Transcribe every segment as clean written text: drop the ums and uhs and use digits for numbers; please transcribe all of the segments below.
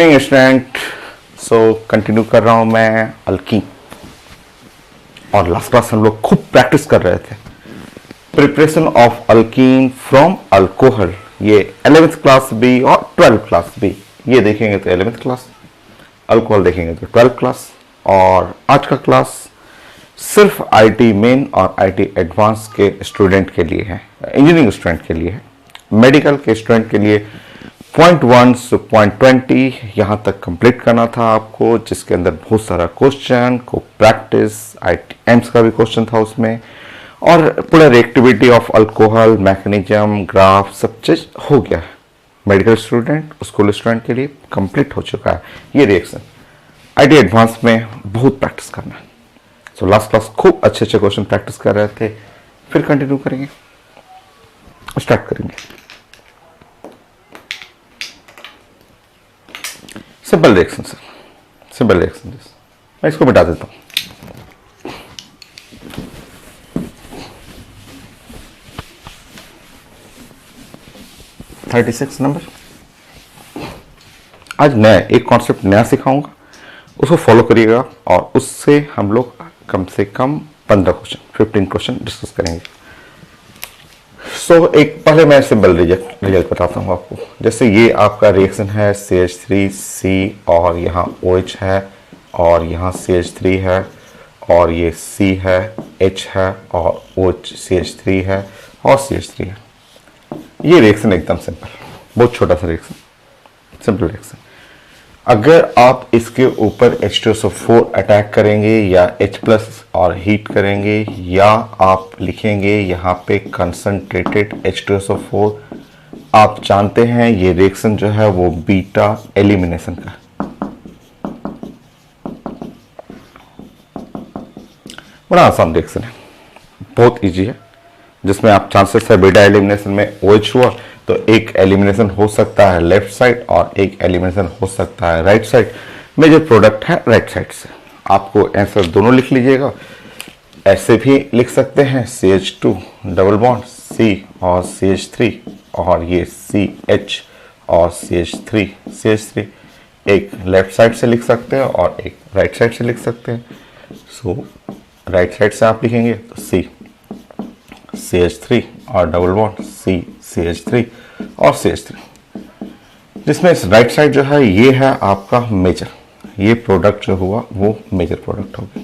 Evening student. Continue कर रहा हूं मैं अल्कीन। और लास्ट क्लास हम लोग खूब प्रैक्टिस कर रहे थे preparation of alkyne from alcohol. ये 11th क्लास भी और 12th क्लास भी, ये देखेंगे तो 11th क्लास, अल्कोहल देखेंगे तो 12th क्लास। और आज का क्लास सिर्फ आईटी मेन और आईटी एडवांस के स्टूडेंट के लिए है, इंजीनियरिंग स्टूडेंट के लिए है। मेडिकल के स्टूडेंट के लिए पॉइंट 1 से पॉइंट 20 यहाँ तक कंप्लीट करना था आपको, जिसके अंदर बहुत सारा क्वेश्चन को प्रैक्टिस, आईटी एम्स का भी क्वेश्चन था उसमें, और पूरा reactivity of alcohol, mechanism, graph, सब चीज हो गया है। मेडिकल स्टूडेंट, स्कूल स्टूडेंट के लिए कंप्लीट हो चुका है ये रिएक्शन। आईटी एडवांस में बहुत प्रैक्टिस करना है। सो लास्ट क्लास खूब अच्छे अच्छे क्वेश्चन प्रैक्टिस कर रहे थे, फिर कंटिन्यू करेंगे, स्टार्ट करेंगे। Simple reaction sir, simple reaction. मैं इसको मिटा देता हूं। $36 नंबर। आज नया एक कॉन्सेप्ट नया सिखाऊंगा, उसको फॉलो करिएगा और उससे हम लोग कम से कम 15 क्वेश्चन डिस्कस करेंगे। एक पहले मैं सिंपल रिजल्ट बताता हूँ आपको। जैसे ये आपका रिएक्शन है CH3C और यहाँ OH है और यहाँ CH3 है और ये C है, H है और OH CH3 है और CH3 है। ये रिएक्शन एकदम सिंपल, बहुत छोटा सा रिएक्शन, सिंपल रिएक्शन। अगर आप इसके ऊपर H2SO4 अटैक करेंगे या H+ और हीट करेंगे, या आप लिखेंगे यहाँ पे कंसंट्रेटेड H2SO4, आप जानते हैं ये रिएक्शन जो है वो बीटा एलिमिनेशन का। बड़ा आसान रिएक्शन है, बहुत इजी है, जिसमें आप चांसेस है बीटा एलिमिनेशन में OH हुआ तो एक एलिमिनेशन हो सकता है लेफ्ट साइड और एक एलिमिनेशन हो सकता है राइट साइड। मेजर प्रोडक्ट है राइट साइड से। आपको आंसर दोनों लिख लीजिएगा, ऐसे भी लिख सकते हैं CH2 डबल बॉन्ड C और CH3 और ये CH और CH3 एक लेफ्ट साइड से लिख सकते हैं और एक राइट साइड से लिख सकते हैं। राइट साइड से आप लिखेंगे तो C CH3 और डबल बॉन्ड C CH3 और CH3, जिसमें राइट साइड जो है ये है आपका मेजर, ये प्रोडक्ट जो हुआ वो मेजर प्रोडक्ट हो गया,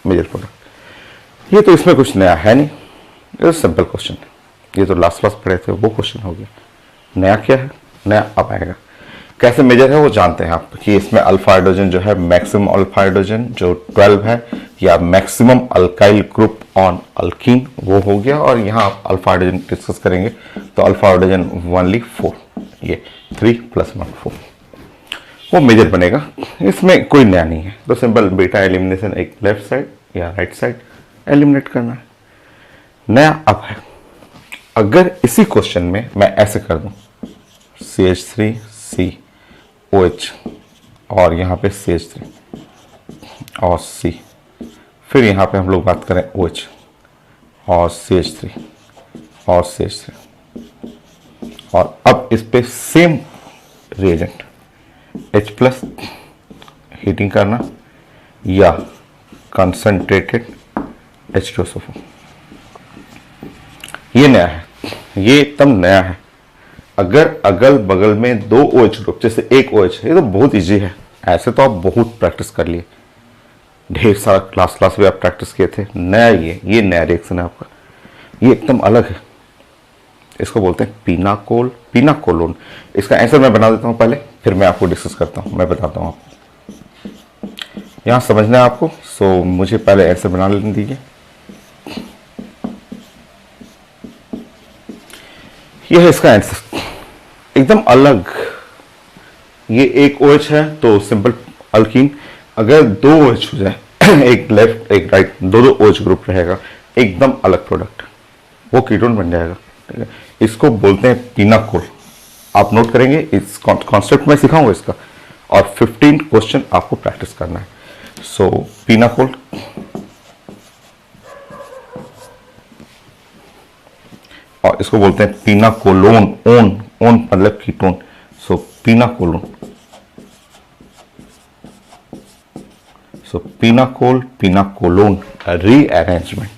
मेजर प्रोडक्ट। ये तो इसमें कुछ नया है नहीं, ये तो सिंपल क्वेश्चन है, ये तो लास्ट क्लास पढ़े थे वो क्वेश्चन हो गया। नया क्या है, नया अब आएगा। कैसे मेजर है वो जानते हैं आप कि इसमें अल्फा हाइड्रोजन जो है, मैक्सिमम अल्फा हाइड्रोजन जो 12 है, या maximum alkyl group on alkyne वो हो गया। और यहाँ आप अल्फा हाइड्रोजन डिस्कस करेंगे तो अल्फा हाइड्रोजन ओनली 4, ये 3 + 1 4, वो मेजर बनेगा। इसमें कोई नया नहीं है, तो सिंपल बीटा एलिमिनेशन, एक लेफ्ट साइड या राइट साइड एलिमिनेट करना है। नया अब है, अगर इसी क्वेश्चन में मैं ऐसे कर दूं CH3C OH और यहाँ पे CH3 और C, फिर यहाँ पे हम लोग बात करें OH और CH3 और CH3, और अब इस पे सेम रिएजेंट H+ हीटिंग करना या कंसंट्रेटेड H2SO4, ये नया है, ये एकदम नया है। अगर अगल बगल में 2 OH ग्रुप, जैसे एक OH, ये तो बहुत इजी है, ऐसे तो आप बहुत प्रैक्टिस कर लिए, ढेर सारा क्लास भी आप प्रैक्टिस किए थे। नया ये नया रिएक्शन है आपका, ये एकदम अलग है। इसको बोलते हैं पिनाकोलोन। इसका आंसर मैं बना देता हूं पहले, फिर मैं आपको डिस्कस करता हूं, मैं बताता हूं आपको, यहां समझना है आपको। मुझे पहले आंसर बना लेने दीजिए। यह है इसका आंसर, एकदम अलग। ये एक OH है तो सिंपल अल्कीन। अगर 2 OH हो जाए, एक लेफ्ट एक राइट, दो OH ग्रुप रहेगा, एकदम अलग प्रोडक्ट, वो कीटोन बन जाएगा। ठीक है, इसको बोलते हैं पिनाकोल। आप नोट करेंगे, इस कॉन्सेप्ट में सिखाऊंगा इसका, और 15 क्वेश्चन आपको प्रैक्टिस करना है। पिनाकोल, और इसको बोलते हैं पिनाकोलोन। ओन मतलब ketone. pinacolone. So pinacol, pinacolone rearrangement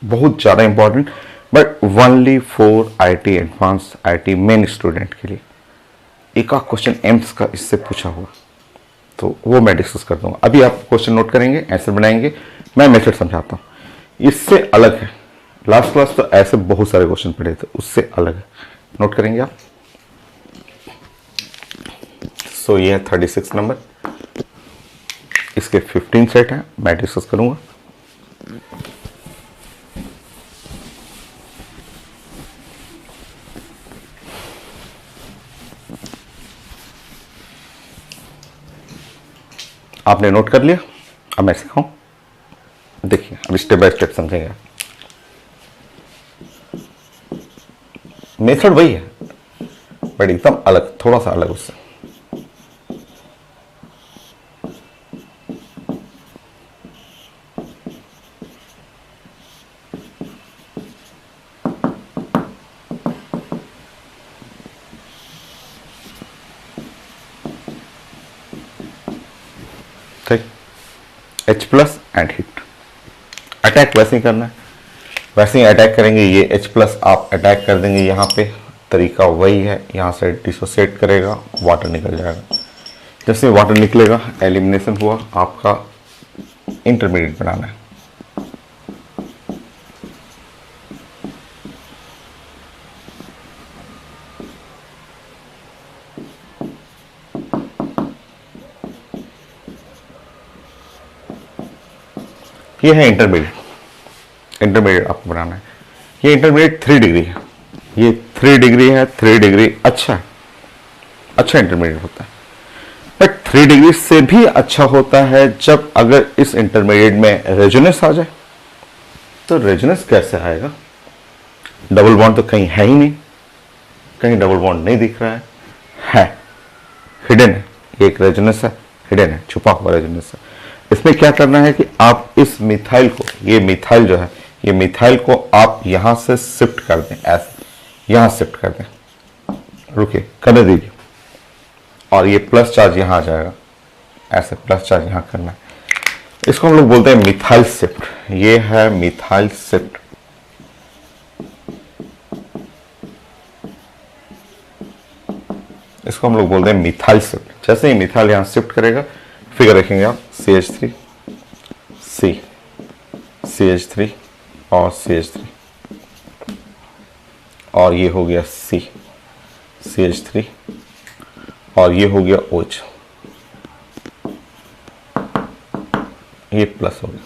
बहुत ज़्यादा important, but only for IIT advance, IIT main student के लिए। एक आध क्वेश्चन एम्स का इससे पूछा हुआ, तो वो मैं डिस्कस कर दूंगा। अभी आप क्वेश्चन नोट करेंगे, आंसर बनाएंगे, मैं मेथड समझाता हूँ। इससे अलग है, लास्ट क्लास तो ऐसे बहुत सारे क्वेश्चन पढ़े थे, उससे अलग है। नोट करेंगे आप। सो ये है 36 नंबर, इसके 15 सेट हैं, मैं डिस्कस करूंगा। आपने नोट कर लिया, अब मैं सिखाऊं। देखिए अब स्टेप बाय स्टेप समझेंगे। मेथड वही है बट एकदम अलग, थोड़ा सा अलग उससे। ठीक, H plus and hit. Attack वैसे ही करना है, वैसे ही अटैक करेंगे। ये H प्लस आप अटैक कर देंगे यहाँ पे, तरीका वही है। यहाँ से डिसोसिएट करेगा, वाटर निकल जाएगा। जैसे वाटर निकलेगा, एलिमिनेशन हुआ, आपका इंटरमीडिएट बनाना है। ये है इंटरमीडिएट, इंटरमीडिएट आपको बनाना है। ये इंटरमीडिएट 3 डिग्री है, ये 3 डिग्री है। 3 डिग्री अच्छा है, अच्छा इंटरमीडिएट होता है। बट 3 डिग्री से भी अच्छा होता है जब अगर इस इंटरमीडिएट में रेजोनेंस आ जाए। तो रेजोनेंस कैसे आएगा? डबल बॉन्ड तो कहीं है ही नहीं, कहीं डबल बॉन्ड नहीं दिख रहा है हिडन है। ये एक रेजोनेंस है, हिडन है, छुपा हुआ रेजोनेंस है। इसमें क्या करना है कि आप इस मिथाइल को, ये मिथाइल जो है, ये मिथाइल को आप यहां से शिफ्ट कर दें, ऐसे यहां शिफ्ट कर दें। रुकिए, करने दीजिए। और ये प्लस चार्ज यहां आ जाएगा, ऐसे प्लस चार्ज यहां करना है। इसको हम लोग बोलते हैं मिथाइल शिफ्ट। ये है मिथाइल शिफ्ट। इसको हम लोग बोलते हैं मिथाइल शिफ्ट। जैसे ही मिथाइल यहां शिफ्ट करेगा, फिगर रखेंगे आप, CH3 C, CH3 और CH3, और ये हो गया C, CH3, और ये हो गया OH, ये प्लस हो गया।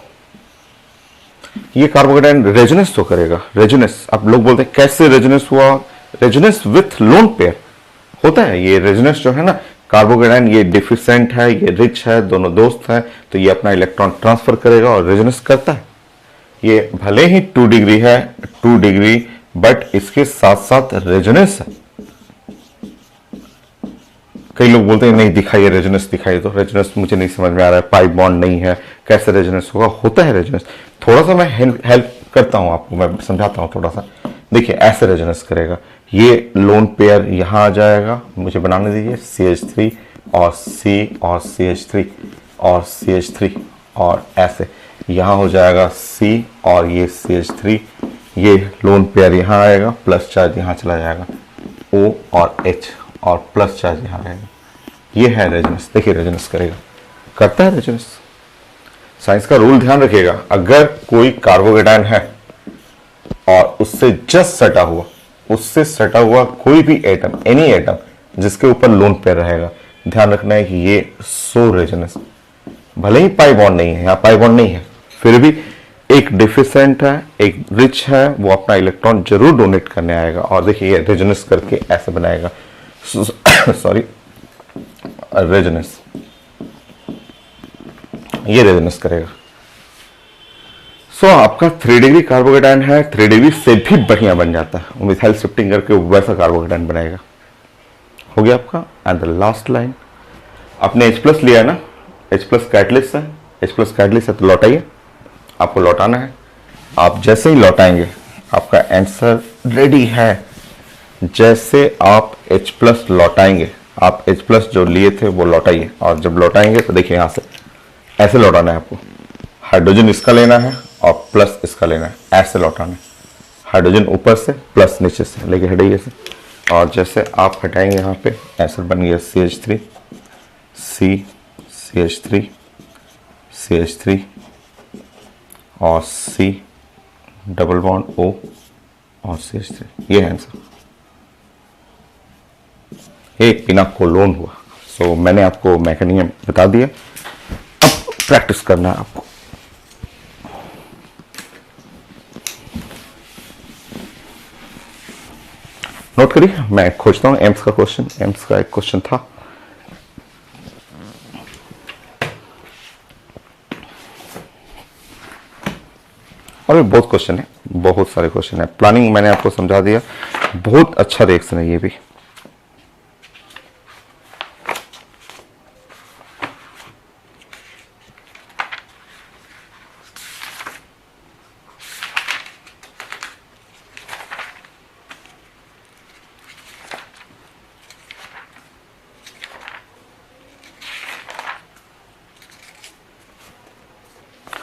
ये कार्बोकेटाइन रेजोनेंस तो करेगा। रेजोनेंस आप लोग बोलते हैं कैसे रेजोनेंस हुआ? रेजोनेंस विथ लोन पेयर होता है। ये रेजोनेंस जो है ना, कार्बोकेटाइन ये डिफिशिएंट है, ये रिच है, दोनों दोस्त हैं, तो ये अपना इलेक्ट्रॉन ट्रांसफर करेगा और रेजोनेंस करता है। ये भले ही 2 डिग्री है, 2 डिग्री, बट इसके साथ साथ रेजोनेंस है। कई लोग बोलते हैं नहीं दिखाइए रेजोनेंस, दिखाइए। तो रेजोनेंस मुझे नहीं समझ में आ रहा है, पाई बॉन्ड नहीं है, कैसे रेजोनेंस होगा? होता है रेजोनेंस। थोड़ा सा मैं हेल्प करता हूं आपको, मैं समझाता हूं थोड़ा सा। देखिए ऐसे रेजोनेंस करेगा, ये लोन पेयर यहां आ जाएगा, मुझे बनाने दीजिए, CH3 और C और CH3 और CH3, और ऐसे यहां हो जाएगा C और ये CH3, ये लोन पेयर यहां आएगा, प्लस चार्ज यहां चला जाएगा, O और H, और प्लस चार्ज यहां रहेगा। ये है रेजोनेंस। देखिए रेजोनेंस करेगा, करता है रेजोनेंस। साइंस का रूल ध्यान रखिएगा, अगर कोई कार्बोकेटाइन है और उससे जस्ट सटा हुआ, उससे सटा हुआ कोई भी एटम, एनी एटम जिसके ऊपर लोन पेयर रहेगा, ध्यान रखना है कि ये सो रेजोनेंस। भले ही पाई बॉन्ड नहीं है, यहाँ पाई बॉन्ड नहीं है, फिर भी एक डिफिशिएंट है, एक रिच है, वो अपना इलेक्ट्रॉन जरूर डोनेट करने आएगा। और देखिए ये रेजोनेंस करके ऐसे बनाएगा, सॉरी रेजोनेंस, ये रेजोनेंस करेगा। सो आपका 3 डिग्री कार्बोकेटाइन है, 3 डिग्री से भी बढ़िया बन जाता है। मिथाइल शिफ्टिंग करके वैसा कार्बोकेटाइन बनाएगा। हो गया आपका। एंड द लास्ट लाइन, आपने H प्लस लिया है ना, H प्लस कैटलिस्ट है, H प्लस कैटलिस्ट है, तो लौटाइए, आपको लौटाना है। आप जैसे ही लौटाएंगे आपका आंसर रेडी है। जैसे आप H प्लस लौटाएंगे आप H प्लस जो लिए थे वो लौटाइए, और जब लौटाएंगे तो देखिए यहाँ से ऐसे लौटाना है आपको। हाइड्रोजन इसका लेना है और प्लस इसका लेना है, ऐसे लौटाना है। हाइड्रोजन ऊपर से प्लस नीचे से लेके हटाइए से, और जैसे आप हटाएंगे यहाँ पे ऐसे बन गया CH3, CH3, CH3 और C डबल बॉन्ड O और CH3। ये है आंसर, ये पिनाकोलोन हुआ। सो मैंने आपको मैकेनिज्म बता दिया, अब प्रैक्टिस करना है आपको। नोट करिए, मैं खोजता हूं एम्स का क्वेश्चन। एम्स का एक क्वेश्चन था, और भी बहुत क्वेश्चन है, बहुत सारे क्वेश्चन है। प्लानिंग मैंने आपको समझा दिया, बहुत अच्छा रिएक्शन है ये भी।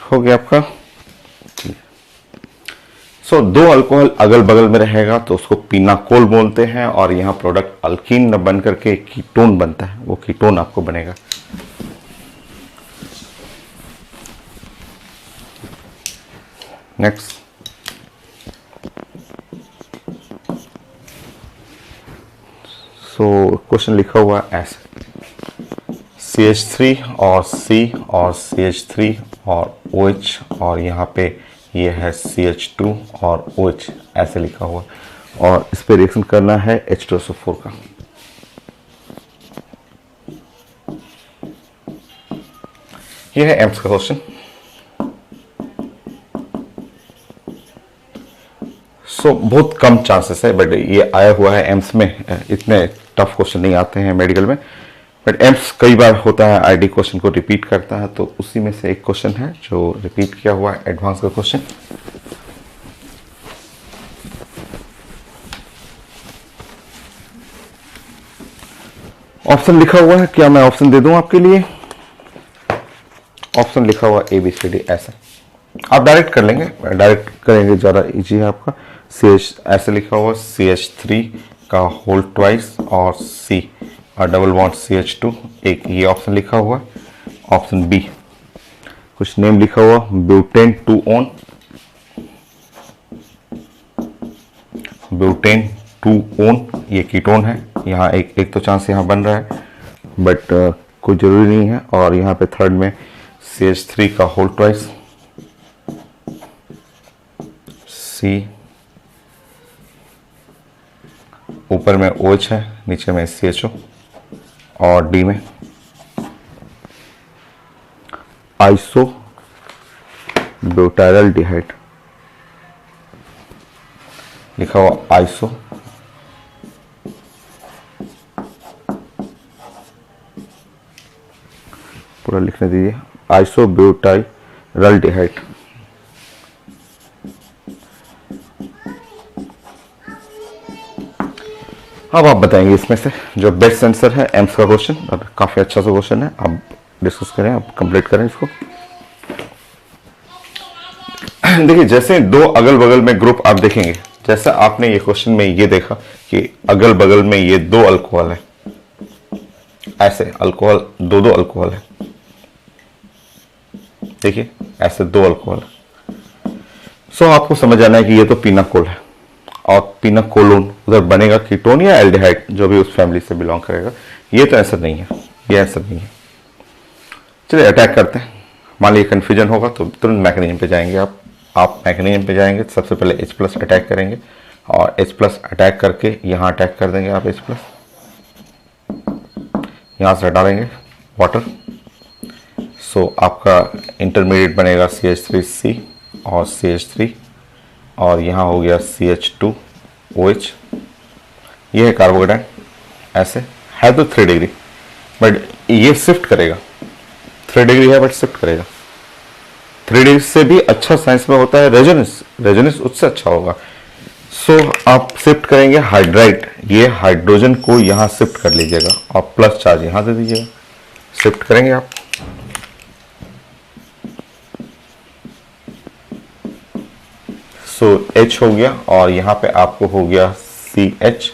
हो गया आपका। सो दो अल्कोहल अगल बगल में रहेगा तो उसको पिनाकोल बोलते हैं, और यहाँ प्रोडक्ट अल्कीन न बन करके कीटोन बनता है, वो कीटोन आपको बनेगा। नेक्स्ट, सो क्वेश्चन लिखा हुआ ऐसे, CH3 और C और CH3 और OH, और यहाँ पे ये है CH2 और OH, ऐसे लिखा हुआ, और इस पे रिएक्शन करना है H2SO4 का। ये है एम्स का क्वेश्चन। सो बहुत कम चांसेस है, बट ये आया हुआ है एम्स में। इतने टफ क्वेश्चन नहीं आते हैं मेडिकल में, बट एम्स कई बार होता है आईडी क्वेश्चन को रिपीट करता है, तो उसी में से एक क्वेश्चन है जो रिपीट किया हुआ है, एडवांस का क्वेश्चन। ऑप्शन लिखा हुआ है, क्या मैं ऑप्शन दे दूं आपके लिए? ऑप्शन लिखा हुआ ABCD, ऐसे आप डायरेक्ट कर लेंगे, डायरेक्ट करेंगे ज़्यादा इजी है आपका। CH ऐसे लिखा हुआ CH3 का होल ट्वाइस और C और डबल बॉन्ड CH2, एक ये ऑप्शन लिखा हुआ। ऑप्शन बी कुछ नेम लिखा हुआ, ब्यूटेन 2 ऑन, ब्यूटेन 2 ऑन, ये कीटोन है। यहाँ एक तो चांस यहाँ बन रहा है, बट कोई जरूरी नहीं है। और यहाँ पे थर्ड में CH3 का होल ट्वाइस, C ऊपर में OH है, नीचे में CHO, और डी में आइसो ब्यूटाइल डिहाइड लिखा हुआ, आइसो पूरा लिखने दीजिए, आइसो ब्यूटाइल डिहाइड। अब आप बताएंगे इसमें से जो बेस्ट आंसर है एम्स का क्वेश्चन, और काफी अच्छा सा क्वेश्चन है, आप डिस्कस करें, आप कंप्लीट करें इसको। देखिए, जैसे दो अगल बगल में ग्रुप आप देखेंगे, जैसा आपने ये क्वेश्चन में ये देखा कि अगल बगल में ये दो अल्कोहल है, ऐसे अल्कोहल दो अल्कोहल है, देखिए ऐसे दो अल्कोहल। सो आपको समझ आना है कि ये तो पिनाकोल है, और पिनाकोलोन उधर बनेगा कीटोन या एल्डिहाइड, जो भी उस फैमिली से बिलोंग करेगा। ये तो आंसर नहीं है, ये आंसर नहीं है। चलिए अटैक करते हैं। मान लीजिए कन्फ्यूजन होगा तो तुरंत मैकेनिज्म पे जाएंगे आप मैकेनिज्म पे जाएंगे, सबसे पहले H प्लस अटैक करेंगे, और H प्लस अटैक करके यहाँ अटैक कर देंगे आप H प्लस, यहाँ से हटा देंगे वाटर। सो आपका इंटरमीडिएट बनेगा CH3C और CH3, और यहाँ हो गया CH2OH। ये है कार्बोकेटाइन, ऐसे है तो 3 डिग्री, बट ये शिफ्ट करेगा। 3 डिग्री है बट शिफ्ट करेगा। 3 डिग्री से भी अच्छा साइंस में होता है रेजोनेंस, रेजोनेंस उससे अच्छा होगा। सो आप शिफ्ट करेंगे हाइड्राइड, ये हाइड्रोजन को यहां शिफ्ट कर लीजिएगा और प्लस चार्ज यहां दे दीजिएगा। शिफ्ट करेंगे आप, सो H हो गया और यहां पे आपको हो गया CH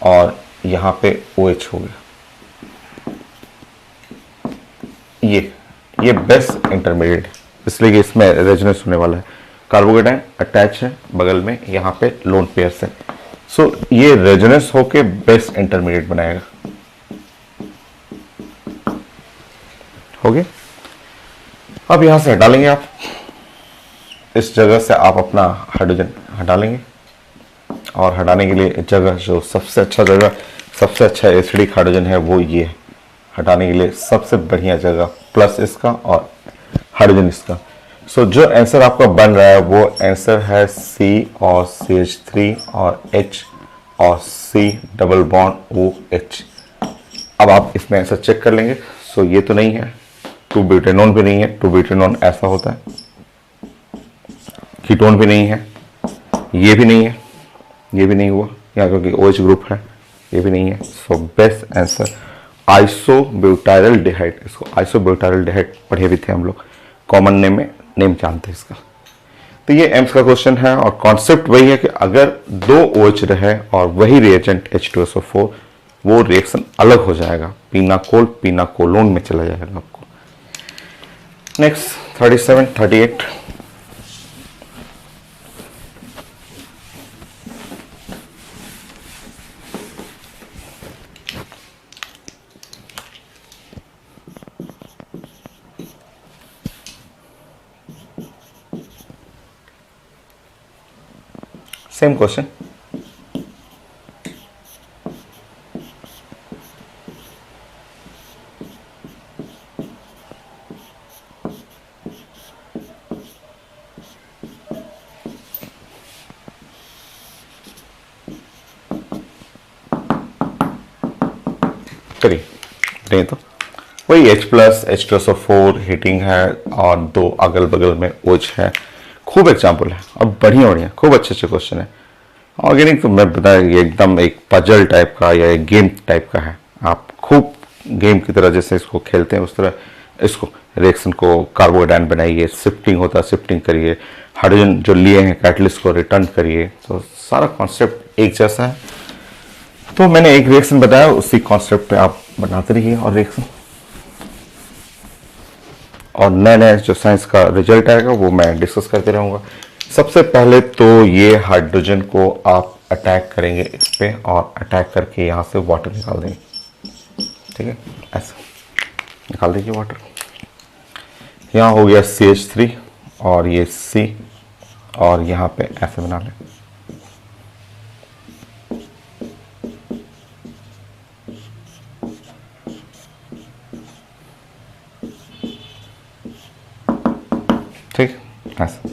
और यहां पे OH हो गया। ये बेस्ट इंटरमीडिएट है, इसलिए इसमें रेजोनेंस होने वाला है। कार्बोकेटाइन अटैच है बगल में, यहाँ पे लोन पेयर्स है। सो ये रेजोनेंस होके बेस्ट इंटरमीडिएट बनाएगा। हो गया। अब यहां से हटा लेंगे आप, इस जगह से आप अपना हाइड्रोजन हटा लेंगे और हटाने के लिए जगह जो सबसे अच्छा जगह, सबसे अच्छा एसिडिक हाइड्रोजन है वो ये है। हटाने के लिए सबसे बढ़िया जगह प्लस इसका और हाइड्रोजन इसका। सो जो आंसर आपका बन रहा है वो आंसर है C और CH3 और H और C डबल बॉन्ड OH। अब आप इसमें आंसर चेक कर लेंगे। सो ये तो नहीं है, 2-ब्यूटेनॉन भी नहीं है, 2-ब्यूटेनॉन ऐसा होता है। कीटोन भी नहीं है, ये भी नहीं है, ये भी नहीं हुआ यहाँ क्योंकि OH ग्रुप है, ये भी नहीं है। So best answer isobutyraldehyde. इसको आइसोब्यूटाइलडिहाइड पढ़े भी थे हम लोग, कॉमन नेम में नेम जानते हैं इसका। तो ये एम्स का क्वेश्चन है और कॉन्सेप्ट वही है कि अगर 2 OH रहे और वही रिएजेंट H2SO4, वो रिएक्शन अलग हो जाएगा, पीनाकोल पीनाकोलोन में चला जाएगा आपको। नेक्स्ट 37, 38। Same question. करिए तो वही H प्लस H2SO4 हीटिंग है और 2 अगल बगल में OH है। खूब एग्जाम्पल है और बढ़िया बढ़िया खूब अच्छे अच्छे क्वेश्चन है। ऑर्गेनिक तो मैं बता एकदम एक पजल टाइप का या एक गेम टाइप का है। आप खूब गेम की तरह जैसे इसको खेलते हैं उस तरह इसको रिएक्शन को कार्बोहाइड्रेट बनाइए, शिफ्टिंग होता है शिफ्टिंग करिए, हाइड्रोजन जो लिए हैं कैटलिस्ट को रिटर्न करिए। तो सारा कॉन्सेप्ट एक जैसा है। तो मैंने एक रिएक्शन बताया, उसी कॉन्सेप्ट पे आप बनाते रहिए और रिएक्शन, और नए नए जो साइंस का रिजल्ट आएगा वो मैं डिस्कस करते रहूँगा। सबसे पहले तो ये हाइड्रोजन को आप अटैक करेंगे इस पे और अटैक करके यहाँ से वाटर निकाल देंगे। ठीक है, ऐसा निकाल दीजिए वाटर। यहाँ हो गया CH3 और ये C और यहाँ पे ऐसे बना लें। ठीक, ऐसा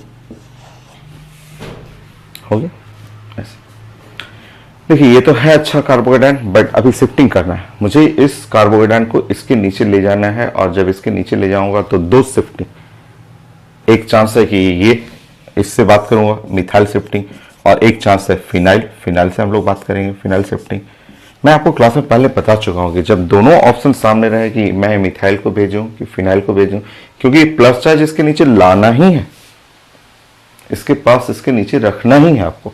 हो गया ऐसे। देखिए ये तो है अच्छा कार्बोहाइड्रेट, बट अभी शिफ्टिंग करना है मुझे। इस कार्बोहाइड्रेट को इसके नीचे ले जाना है और जब इसके नीचे ले जाऊंगा तो 2 शिफ्टिंग। एक चांस है कि ये इससे बात करूंगा मिथाइल शिफ्टिंग, और एक चांस है फिनाइल से हम लोग बात करेंगे फिनाइल शिफ्टिंग। मैं आपको क्लास में पहले बता चुका हूँ कि जब दोनों ऑप्शन सामने रहे कि मैं मिथाइल को भेजूं कि फिनाइल को भेजूं, क्योंकि प्लस चार्ज इसके नीचे लाना ही है, इसके पास इसके नीचे रखना ही है आपको।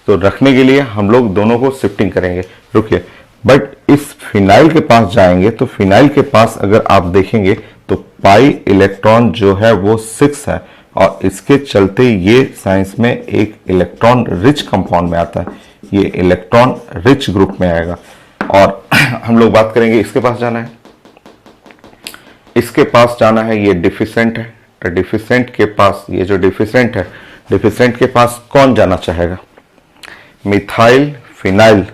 तो रखने के लिए हम लोग दोनों को शिफ्टिंग करेंगे। रुकिए, बट इस फिनाइल के पास जाएंगे तो फिनाइल के पास अगर आप देखेंगे तो पाई इलेक्ट्रॉन जो है वो 6 है, और इसके चलते ये साइंस में एक इलेक्ट्रॉन रिच कंपाउंड में आता है, ये इलेक्ट्रॉन रिच ग्रुप में आएगा। और हम लोग बात करेंगे इसके पास जाना है, इसके पास जाना है, ये डिफिसेंट है। डिफिसेंट के पास, ये जो डिफिसेंट है, डिफिसेंट के पास कौन जाना चाहेगा? Methyl phenyl.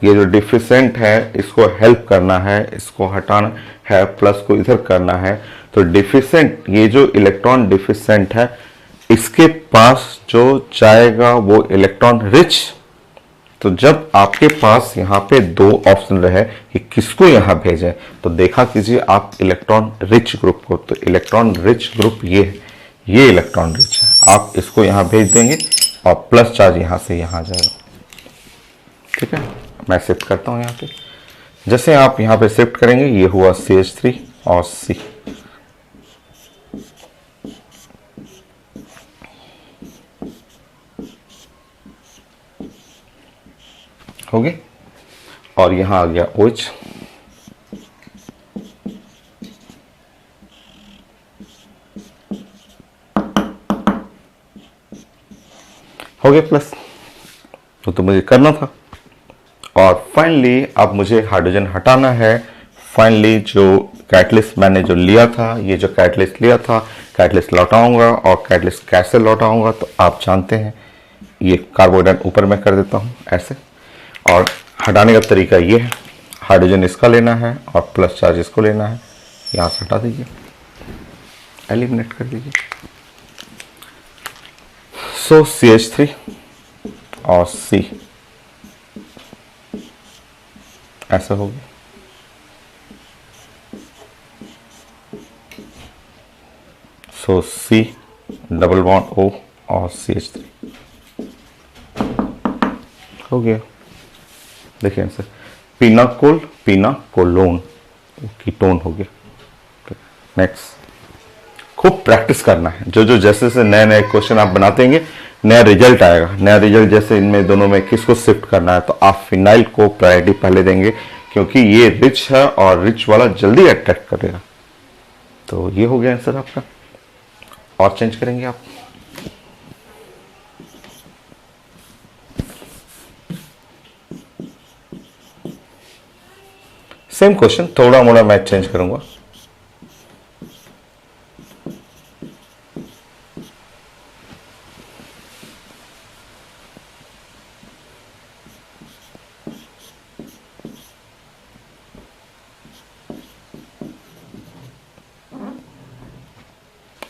ये जो डिफिसेंट है इसको हेल्प करना है, इसको हटाना है, प्लस को इधर करना है। तो डिफिसेंट, ये जो इलेक्ट्रॉन डिफिसेंट है इसके पास जो जाएगा वो इलेक्ट्रॉन रिच। तो जब आपके पास यहाँ पे 2 ऑप्शन रहे कि किसको यहाँ भेजें, तो देखा कीजिए आप इलेक्ट्रॉन रिच ग्रुप को। तो इलेक्ट्रॉन रिच ग्रुप ये इलेक्ट्रॉन रिच है, आप इसको यहाँ भेज देंगे और प्लस चार्ज यहाँ से यहाँ जाएगा। ठीक है, मैं शिफ्ट करता हूं यहाँ पे। जैसे आप यहाँ पे शिफ्ट करेंगे, ये हुआ CH3 और C। हो गए, और यहां आ गया OH। हो गया प्लस, तो मुझे करना था। और फाइनली अब मुझे हाइड्रोजन हटाना है। फाइनली जो कैटलिस्ट मैंने जो लिया था, ये जो कैटलिस्ट लिया था, कैटलिस्ट लौटाऊंगा। और कैटलिस्ट कैसे लौटाऊंगा तो आप जानते हैं, ये कार्बोहाइड्रेट ऊपर मैं कर देता हूँ ऐसे। और हटाने का तरीका ये है, हाइड्रोजन इसका लेना है और प्लस चार्ज इसको लेना है, यहाँ से हटा दीजिए, एलिमिनेट कर दीजिए। सो CH3 और C ऐसा हो गया। सो C डबल बॉन्ड O और CH3 हो गया। देखिए आंसर, पिनाकोल पिनाकोलोन कीटोन हो गया। नेक्स्ट, खूब प्रैक्टिस करना है। जो जो जैसे जैसे नए नए क्वेश्चन आप बनाते हैं, नया रिजल्ट आएगा। नया रिजल्ट जैसे इनमें दोनों में किसको शिफ्ट करना है, तो आप फिनाइल को प्रायोरिटी पहले देंगे, क्योंकि ये रिच है और रिच वाला जल्दी अट्रैक्ट करेगा। तो ये हो गया आंसर आपका। और चेंज करेंगे आप, सेम क्वेश्चन, थोड़ा मोड़ा मैं चेंज करूंगा।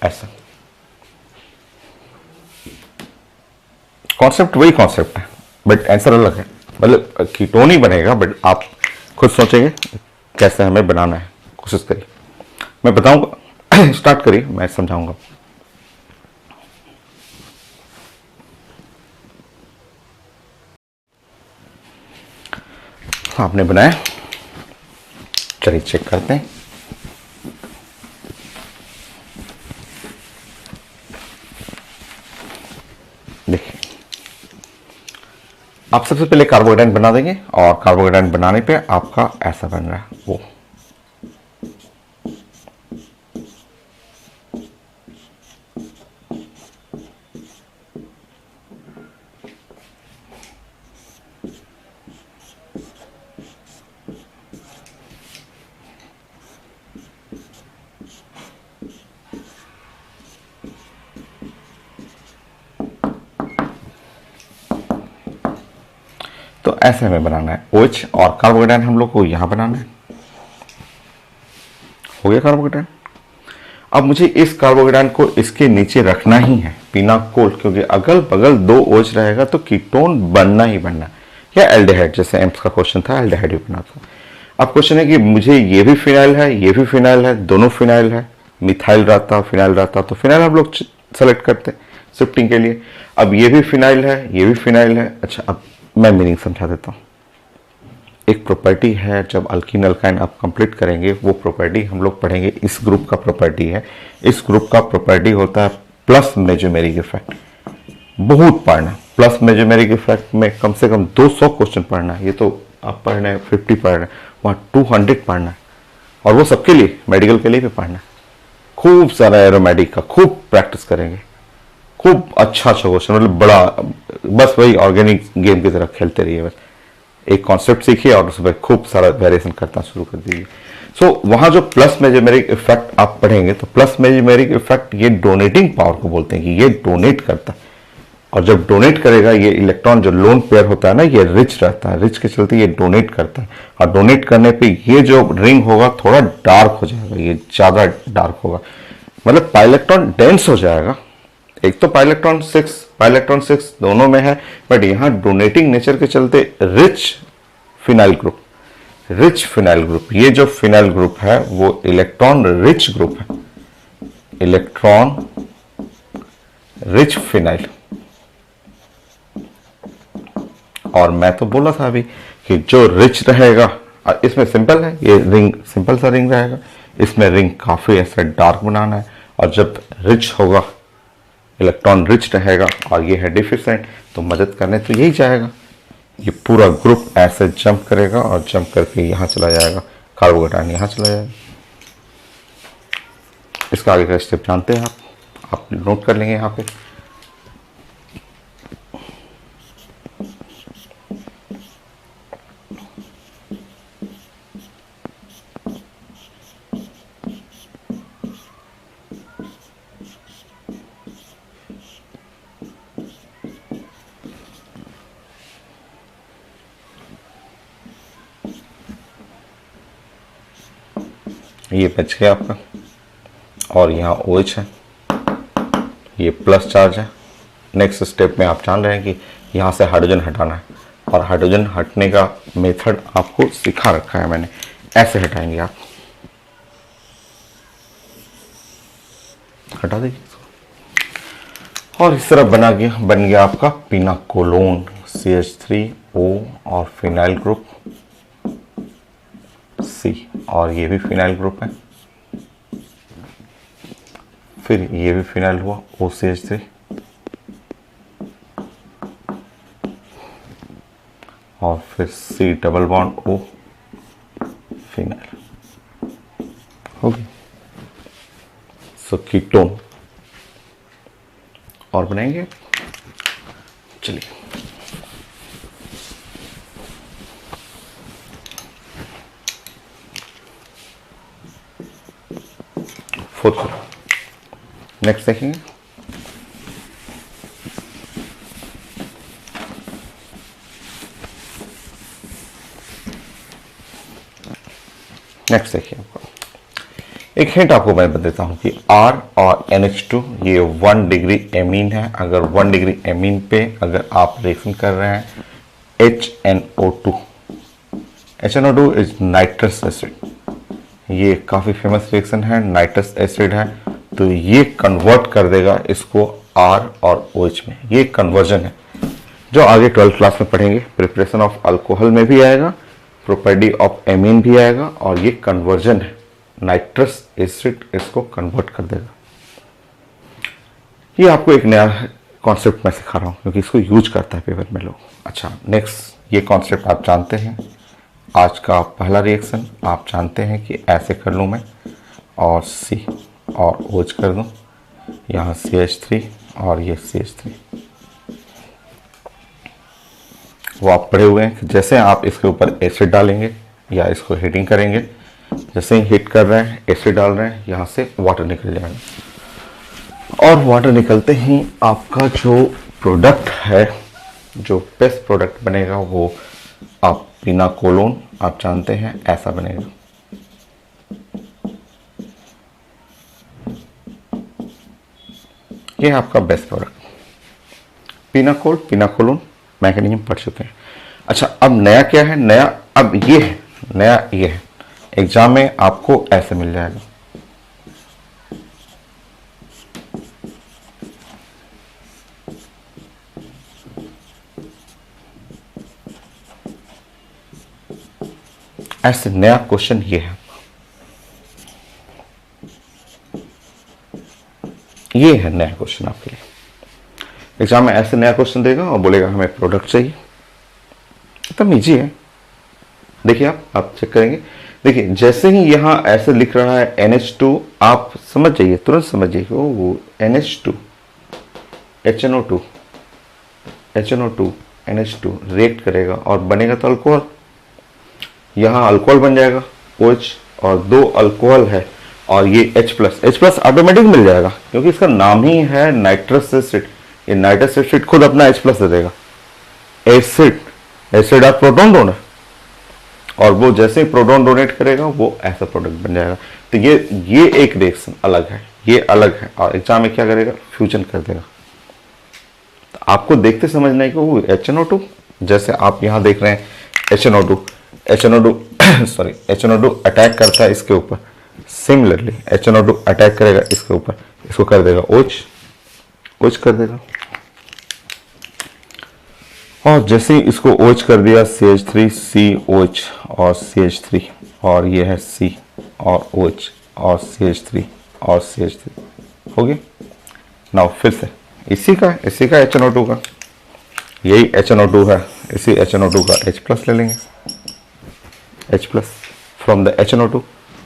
ऐसा कॉन्सेप्ट वही कॉन्सेप्ट है, बट आंसर अलग है। मतलब कीटोन ही बनेगा, बट आप खुद सोचेंगे कैसे हमें बनाना है। कोशिश करिए, मैं बताऊंगा। स्टार्ट करिए, मैं समझाऊंगा। आपने बनाया, चलिए चेक करते हैं। देखिए, आप सबसे पहले कार्बोहाइड्रेट बना देंगे, और कार्बोहाइड्रेट बनाने पे आपका ऐसा बन रहा है वो। तो ऐसे हमें बनाना है OH, और कार्बोहाइड्रेट हम लोग को यहां बनाना है। हो गया कार्बोहाइड्रेट। अब मुझे इस कार्बोहाइड्रेट को इसके नीचे रखना ही है, पिनाकोल, क्योंकि अगल बगल 2 OH रहेगा तो कीटोन बनना ही बनना, या एल्डिहाइड, जैसे एम्स का क्वेश्चन था, एल्डिहाइड भी बना था। अब क्वेश्चन है कि मुझे ये भी फिनाइल है, ये भी फिनाइल है, दोनों फिनाइल है, मिथाइल रहता, फिनाइल रहता, तो फिनाइल हम लोग सेलेक्ट करते शिफ्टिंग के लिए। अब ये भी फिनाइल है, ये भी फिनाइल है। अच्छा, अब मैं मीनिंग समझा देता हूँ। एक प्रॉपर्टी है, जब अल्कीन अल्काइन आप कंप्लीट करेंगे, वो प्रॉपर्टी हम लोग पढ़ेंगे, इस ग्रुप का प्रॉपर्टी है। इस ग्रुप का प्रॉपर्टी होता है प्लस मेजोमेरिक इफेक्ट। बहुत पढ़ना, प्लस मेजोमेरिक इफेक्ट में कम से कम 200 क्वेश्चन पढ़ना है। ये तो आप पढ़ रहे हैं 50 पढ़ रहे हैं, वहाँ 200 पढ़ना है, और वो सबके लिए, मेडिकल के लिए भी पढ़ना है। खूब सारा एरोमेटिक का खूब प्रैक्टिस करेंगे, खूब अच्छा क्वेश्चन, मतलब बड़ा, बस वही ऑर्गेनिक गेम की तरह खेलते रहिए। बस एक कॉन्सेप्ट सीखिए और उस पर खूब सारा वेरिएशन करना शुरू कर दीजिए। सो वहां जो प्लस मेजोमेरिक इफेक्ट आप पढ़ेंगे, तो प्लस मेजोमेरिक इफेक्ट ये डोनेटिंग पावर को बोलते हैं, कि ये डोनेट करता है। और जब डोनेट करेगा, ये इलेक्ट्रॉन जो लोन पेयर होता है ना, ये रिच रहता है, रिच के चलते ये डोनेट करता है। और डोनेट करने पे ये जो रिंग होगा थोड़ा डार्क हो जाएगा, ये ज्यादा डार्क होगा, मतलब पाइलेक्ट्रॉन डेंस हो जाएगा। एक तो पाइलेक्ट्रॉन 6 दोनों में है, बट यहां डोनेटिंग नेचर के चलते rich phenyl group, rich phenyl group, ये जो फिनाइल ग्रुप है वो इलेक्ट्रॉन रिच ग्रुप है, इलेक्ट्रॉन रिच फिनाइल। और मैं तो बोला था अभी कि जो रिच रहेगा, और इसमें सिंपल है, ये रिंग सिंपल सा रिंग रहेगा, इसमें रिंग काफ़ी ऐसा डार्क बनाना है, और जब रिच होगा, इलेक्ट्रॉन रिच रहेगा और ये है डिफिशिएंट, तो मदद करने तो यही जाएगा। ये पूरा ग्रुप ऐसे जंप करेगा और जंप करके यहाँ चला जाएगा, कार्बोकेटायन यहाँ चला जाएगा। इसका आगे का स्टेप जानते हैं आप नोट कर लेंगे यहाँ पे। ये बच गया आपका, और यहाँ OH है, ये प्लस चार्ज है। नेक्स्ट स्टेप में आप जान रहे हैं कि यहाँ से हाइड्रोजन हटाना है, और हाइड्रोजन हटने का मेथड आपको सिखा रखा है मैंने। ऐसे हटाएंगे आप, हटा देंगे इसको, और इस तरह बन गया आपका पिनाकोलोन CH3O और फिनाइल ग्रुप C, और ये भी फिनाइल ग्रुप है। फिर ये भी फिनाइल हुआ OCH3, और फिर C double bond O, phenyl हो गई। सो कीटोन और बनाएंगे, चलिए। फोर्थ नेक्स्ट देखेंगे। नेक्स्ट देखिए, आपको एक हिंट आपको मैं बता देता हूं कि R और NH2 ये 1 डिग्री एमीन है। अगर 1 डिग्री एमीन पे अगर आप रिएक्शन कर रहे हैं HNO2, HNO2 is nitrous acid. ये काफी फेमस रिएक्शन है, नाइट्रस एसिड है, तो ये कन्वर्ट कर देगा इसको R और OH में। ये कन्वर्जन है जो आगे 12th क्लास में पढ़ेंगे। प्रिपरेशन ऑफ अल्कोहल में भी आएगा, प्रॉपर्टी ऑफ एमीन भी आएगा, और ये कन्वर्जन है, नाइट्रस एसिड इसको कन्वर्ट कर देगा। ये आपको एक नया कॉन्सेप्ट मैं सिखा रहा हूं क्योंकि इसको यूज करता है पेपर में लोग। अच्छा, नेक्स्ट ये कॉन्सेप्ट आप जानते हैं। आज का पहला रिएक्शन आप जानते हैं कि ऐसे कर लूँ मैं, और C और OH कर दूँ, यहाँ CH3 और ये CH3। वो आप पढ़े हुए हैं कि जैसे आप इसके ऊपर एसिड डालेंगे या इसको हीटिंग करेंगे, जैसे ही हीट कर रहे हैं, एसिड डाल रहे हैं, यहाँ से वाटर निकल जाएगा, और वाटर निकलते ही आपका जो प्रोडक्ट है, जो बेस्ट प्रोडक्ट बनेगा, वो आप पिनाकोलोन आप जानते हैं ऐसा बनेगा। ये आपका बेस्ट प्रोडक्ट पिनाकोलोन मैकेनिज्म पढ़ चुके हैं। अच्छा, अब नया क्या है? नया अब ये है, नया ये है, एग्जाम में आपको ऐसे मिल जाएगा। ऐसे नया क्वेश्चन ये है, ये है नया क्वेश्चन आपके लिए। एग्जाम में ऐसे नया क्वेश्चन देगा और बोलेगा हमें प्रोडक्ट चाहिए। एकदम इजी है, देखिए आप चेक करेंगे। देखिए जैसे ही यहां ऐसे लिख रहा है NH2, आप समझ जाइए, तुरंत समझ जाइए वो NH2 HNO2 NH2 रिएक्ट करेगा और बनेगा तो अल्कोहल। यहां अल्कोहल बन जाएगा OH, और दो अल्कोहल है, और ये H+ ऑटोमेटिक मिल जाएगा क्योंकि इसका नाम ही है नाइट्रस एसिड। ये नाइट्रस एसिड खुद अपना H+ दे देगा। एसिड और प्रोटॉन डोनर, और वो जैसे ही प्रोटॉन डोनेट करेगा वो ऐसा प्रोडक्ट बन जाएगा। तो ये एक रिएक्शन अलग है, ये अलग है, और एग्जाम में क्या करेगा? फ्यूजन कर देगा। तो आपको देखते समझना है कि वो HNO2, जैसे आप यहां देख रहे हैं HNO2 अटैक करता है इसके ऊपर, सिमिलरली HNO2 अटैक करेगा इसके ऊपर, इसको कर देगा OH कर देगा। और जैसे ही इसको OH कर दिया CH3 COH और CH3 और ये है C और OH और CH3 और CH3 हो गया। नाउ फिर से इसी का HNO2 का, यही HNO2 है, इसी HNO2 का H+ ले लेंगे, H+ फ्रॉम द HNO2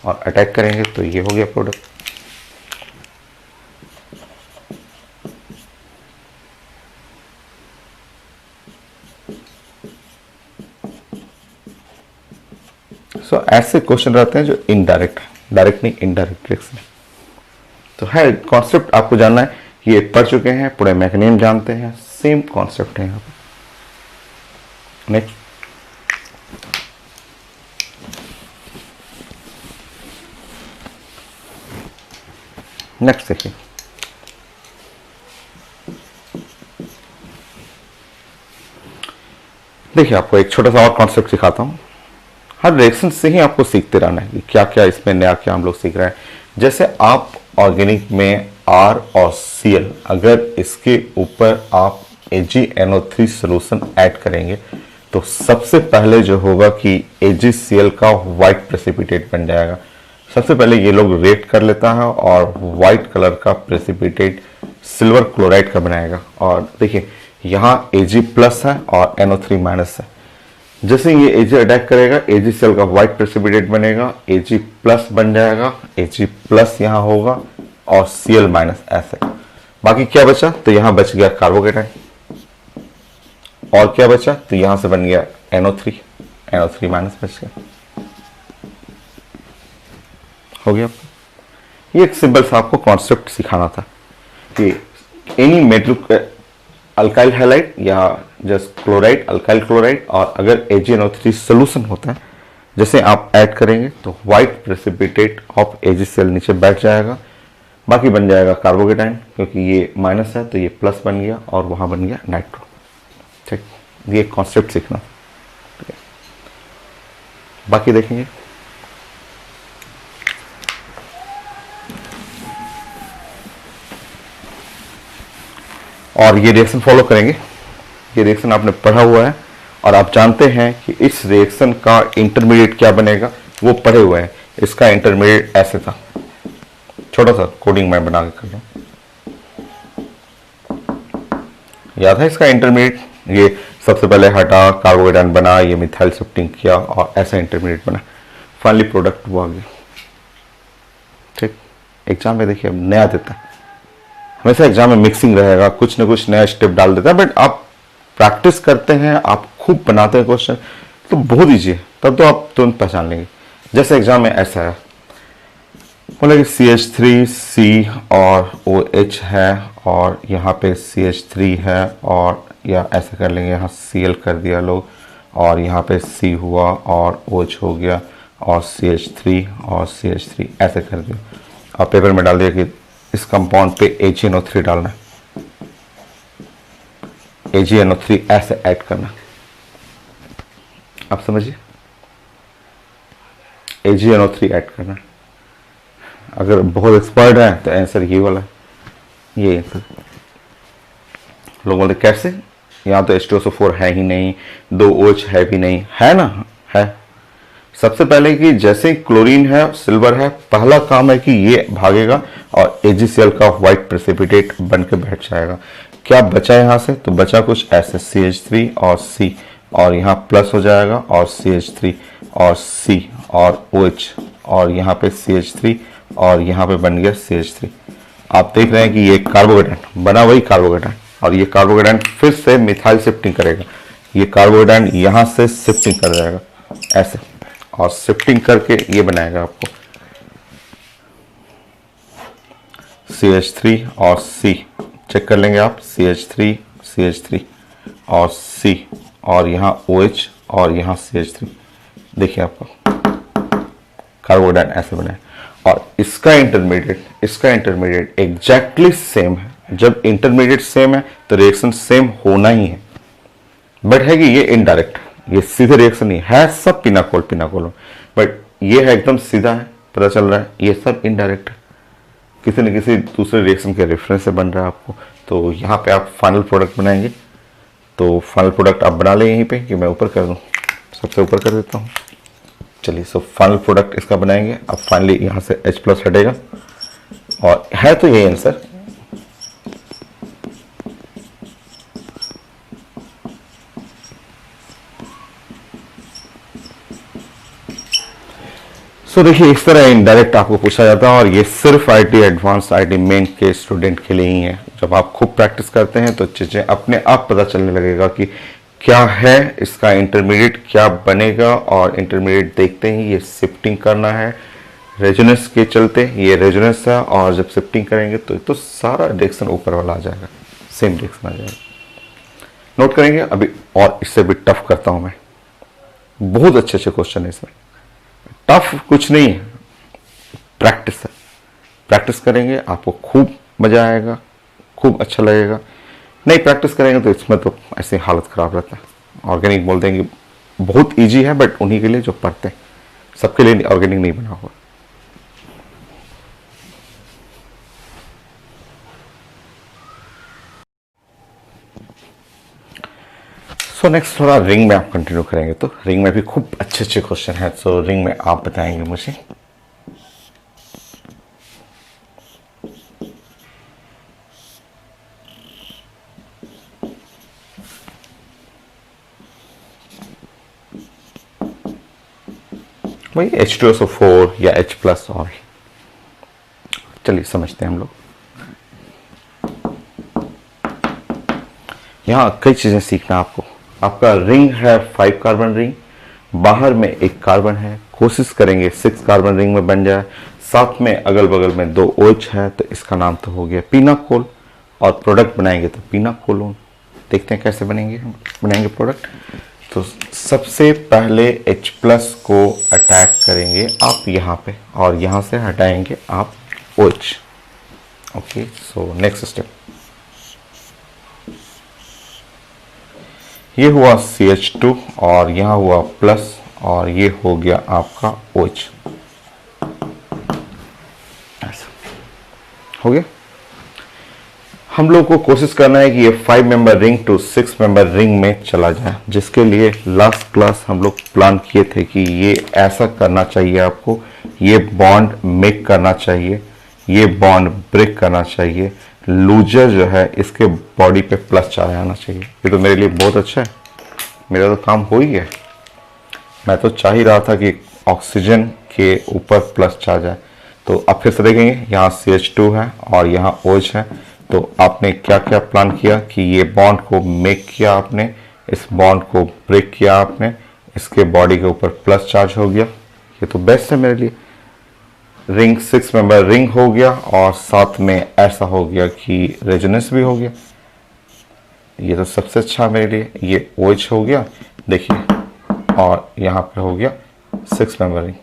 और अटैक करेंगे तो ये हो गया प्रोडक्ट। सो ऐसे क्वेश्चन रहते हैं जो इनडायरेक्ट, डायरेक्ट नहीं, इनडायरेक्ट रिएक्शन। तो है कॉन्सेप्ट आपको जानना है, ये पढ़ चुके हैं, पूरे मैकेनिज्म जानते हैं, सेम कॉन्सेप्ट है यहाँ पर। नेक्स्ट देखिए, आपको एक छोटा सा और कॉन्सेप्ट सिखाता हूँ। हर रिएक्शन से ही आपको सीखते रहना है कि क्या क्या इसमें नया क्या हम लोग सीख रहे हैं। जैसे आप ऑर्गेनिक में R और Cl, अगर इसके ऊपर आप AgNO3 सोल्यूशन ऐड करेंगे तो सबसे पहले जो होगा कि AgCl का व्हाइट प्रेसिपिटेट बन जाएगा। सबसे पहले ये लोग रिएक्ट कर लेता है और व्हाइट कलर का प्रेसिपिटेट सिल्वर क्लोराइड का बनाएगा। और देखिए यहाँ Ag+ है और NO3- है। जैसे ये Ag अटैक करेगा, AgCl का व्हाइट प्रेसिपिटेट बनेगा, Ag+ बन जाएगा, Ag+ यहाँ होगा और Cl- ऐसे। बाकी क्या बचा, तो यहाँ बच गया कार्बोकेटाइन। और क्या बचा, तो यहाँ से बन गया NO3- बच गया। हो गया। ये एक सिंपल सा आपको कॉन्सेप्ट सिखाना था कि एनी मेटल अल्काइल हैलाइड या जस्ट क्लोराइड, अल्काइल क्लोराइड, और अगर AgNO3 सोल्यूशन होता है, जैसे आप ऐड करेंगे तो व्हाइट प्रेसिपिटेट ऑफ AgCl नीचे बैठ जाएगा, बाकी बन जाएगा कार्बोकेटाइन, क्योंकि ये माइनस है तो ये प्लस बन गया और वहां बन गया नाइट्रो। ठीक, ये कॉन्सेप्ट सीखना। बाकी देखेंगे। और ये रिएक्शन फॉलो करेंगे। ये रिएक्शन आपने पढ़ा हुआ है और आप जानते हैं कि इस रिएक्शन का इंटरमीडिएट क्या बनेगा, वो पढ़े हुए हैं। इसका इंटरमीडिएट ऐसे था, छोटा सा कोडिंग मैं बना के कर रहा हूं, याद है इसका इंटरमीडिएट। ये सबसे पहले हटा, कार्बोकेटाइन बना, ये मिथाइल शिफ्टिंग किया और ऐसा इंटरमीडिएट बना, फाइनली प्रोडक्ट वो आ गया। ठीक, एग्जाम में देखिए नया देता है, हमेशा एग्जाम में मिक्सिंग रहेगा, कुछ ना कुछ नया स्टेप डाल देता है, बट आप प्रैक्टिस करते हैं, आप खूब बनाते हैं क्वेश्चन, तो बहुत ईजी है, तब तो आप तुरंत पहचान लेंगे। जैसे एग्जाम में ऐसा है, बोला कि CH3C और OH है और यहाँ पे CH3 है, और या ऐसा कर लेंगे, यहाँ Cl कर दिया लोग और यहाँ पे C हुआ और OH हो गया और CH3 और CH3 ऐसे कर दिया, और पेपर में डाल दिया कि इस कंपाउंड पे AgNO3 डालना है, AgNO3 ऐसे ऐड करना। आप समझिए, AgNO3 ऐड करना। अगर बहुत एक्सपर्ट है तो आंसर ये वाला है, ये आंसर। लोग बोलते कैसे, यहाँ तो H2SO4 है ही नहीं, 2 OH है भी नहीं, है ना, है। सबसे पहले कि जैसे क्लोरीन है, सिल्वर है, पहला काम है कि ये भागेगा और AgCl का व्हाइट प्रेसिपिटेट बन के बैठ जाएगा। क्या बचा यहाँ से, तो बचा कुछ ऐसे CH3 और C, और यहाँ प्लस हो जाएगा और CH3 और C और OH, और यहाँ पे CH3 और यहाँ पे बन गया CH3। आप देख रहे हैं कि ये कार्बोकेटाइन बना, वही कार्बोकेटाइन, और ये कार्बोकेटाइन फिर से मिथाइल शिफ्टिंग करेगा, ये कार्बोकेटाइन यहाँ से शिफ्टिंग कर जाएगा ऐसे, और शिफ्टिंग करके ये बनाएगा आपको CH3 और C। चेक कर लेंगे आप, CH3 और C, और यहाँ OH और यहाँ CH3। देखिए आपको कार्बोकेटाइन ऐसे बने, और इसका इंटरमीडिएट एग्जैक्टली सेम है। जब इंटरमीडिएट सेम है तो रिएक्शन सेम होना ही है, बट है कि ये इनडायरेक्ट, ये सीधे रिएक्शन नहीं है, सब पिनाकोल, बट ये है एकदम सीधा है, पता चल रहा है, ये सब इनडायरेक्ट है, किसी न किसी दूसरे रिएक्शन के रेफरेंस से बन रहा है आपको। तो यहाँ पे आप फाइनल प्रोडक्ट बनाएंगे तो फाइनल प्रोडक्ट आप बना लें यहीं पे कि मैं ऊपर कर दूं, सबसे ऊपर कर देता हूं। चलिए, सो फाइनल प्रोडक्ट इसका बनाएंगे। अब फाइनली यहां से H+ हटेगा और है तो यही आंसर। सो देखिए, इस तरह इनडायरेक्ट आपको पूछा जाता है और ये सिर्फ आईटी एडवांस, आईटी मेन के स्टूडेंट के लिए ही है। जब आप खूब प्रैक्टिस करते हैं तो चीजें अपने आप पता चलने लगेगा कि क्या है इसका इंटरमीडिएट, क्या बनेगा। और इंटरमीडिएट देखते ही ये शिफ्टिंग करना है रेजोनेंस के चलते, ये रेजोनेंस है और जब शिफ्टिंग करेंगे तो सारा डायरेक्शन ऊपर वाला आ जाएगा, सेम डायरेक्शन आ जाएगा। नोट करेंगे अभी, और इससे भी टफ करता हूं मैं। बहुत अच्छे अच्छे क्वेश्चन है इसमें, टफ कुछ नहीं है, प्रैक्टिस है। प्रैक्टिस करेंगे आपको खूब मजा आएगा, खूब अच्छा लगेगा। नहीं प्रैक्टिस करेंगे तो इसमें तो ऐसे हालत खराब रहता है। ऑर्गेनिक बोल देंगे बहुत इजी है, बट उन्हीं के लिए जो पढ़ते हैं, सबके लिए ऑर्गेनिक नहीं बना हुआ। सो नेक्स्ट थोड़ा रिंग में आप कंटिन्यू करेंगे, तो रिंग में भी खूब अच्छे अच्छे क्वेश्चन हैं। सो रिंग में आप बताएंगे मुझे। वही H2SO4 या H+। और चलिए समझते हैं हम लोग। यहाँ कई चीजें सीखना है आपको। आपका रिंग है 5 कार्बन रिंग, बाहर में 1 कार्बन है। कोशिश करेंगे 6 कार्बन रिंग में बन जाए। साथ में अगल बगल में 2 OH है, तो इसका नाम तो हो गया पिनाकोल। और प्रोडक्ट बनाएंगे तो पिनाकोलोन। देखते हैं कैसे बनाएंगे प्रोडक्ट। तो सबसे पहले H+ को अटैक करेंगे आप यहाँ पे, और यहाँ से हटाएंगे आप OH। Okay, so next step, ये हुआ CH2 और यहाँ हुआ प्लस, और ये हो गया आपका OH। ऐसा हो गया। हम लोग को कोशिश करना है कि ये 5 member ring to 6 member ring में चला जाए, जिसके लिए लास्ट क्लास हम लोग प्लान किए थे कि ये ऐसा करना चाहिए आपको, ये बॉन्ड मेक करना चाहिए, ये बॉन्ड ब्रेक करना चाहिए। लूजर जो है इसके बॉडी पे +4 आना चाहिए। ये तो मेरे लिए बहुत अच्छा है, मेरा तो काम हो ही गया। मैं तो चाह ही रहा था कि ऑक्सीजन के ऊपर +4 जाए। तो अब फिर से देखेंगे, यहाँ CH2 है और यहाँ OH है। तो आपने क्या क्या प्लान किया कि ये बॉन्ड को मेक किया आपने, इस बॉन्ड को ब्रेक किया आपने, इसके बॉडी के ऊपर +4 हो गया। ये तो बेस्ट है मेरे लिए। रिंग 6 मेंबर रिंग हो गया और साथ में ऐसा हो गया कि रेजोनेंस भी हो गया। ये तो सबसे अच्छा मेरे लिए। ये OH हो गया देखिए, और यहाँ पे हो गया 6 मेंबर रिंग